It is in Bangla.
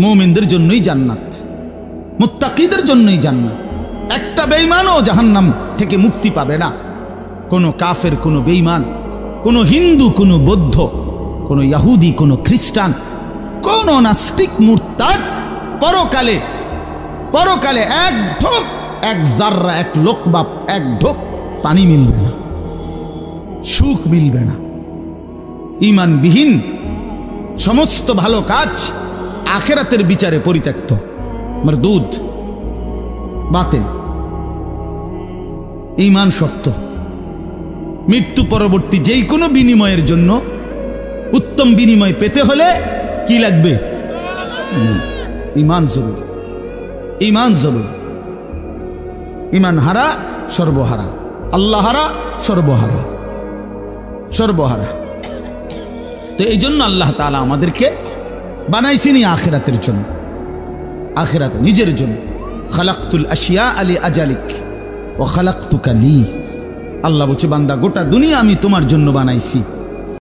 মুমিনদের জন্যই জান্নাত, মুত্তাকিদের জন্যই জান্নাত। একটা বেঈমানও জাহান্নাম থেকে মুক্তি পাবে না। কোনো কাফের, কোনো বেঈমান, কোনো হিন্দু, কোনো বৌদ্ধ, কোনো ইহুদি, কোনো খ্রিস্টান, কোনো নাস্তিক মুরতাদ পরকালে পরকালে এক ঢোক, এক জাররা, এক লোকমা, এক ঢোক পানি মিলবে না, সুখ মিলবে না। ঈমানবিহীন সমস্ত ভালো কাজ আখিরাতের বিচারে পরিত্যক্ত, মরদুদ, বাতিল। ঈমান শর্ত। মৃত্যু পরবর্তী যেই কোনো বিনিময়ের জন্য উত্তম বিনিময় পেতে হলে কি লাগবে? ঈমান জরুরি। ঈমান জরুরি। ঈমান হারা সর্বহারা, আল্লাহ হারা সর্বহারা, সর্বহারা। তো এই জন্য আল্লাহ তাআলা আমাদেরকে বানাইছিনি আখিরাতের জন্য, আখিরাতে নিজের জন্য। খালাকতুল আশিয়া আলি আজালিক ও খালাকতুকা লি। আল্লাহ বলছে, বান্দা গোটা দুনিয়া আমি তোমার জন্য বানাইছি,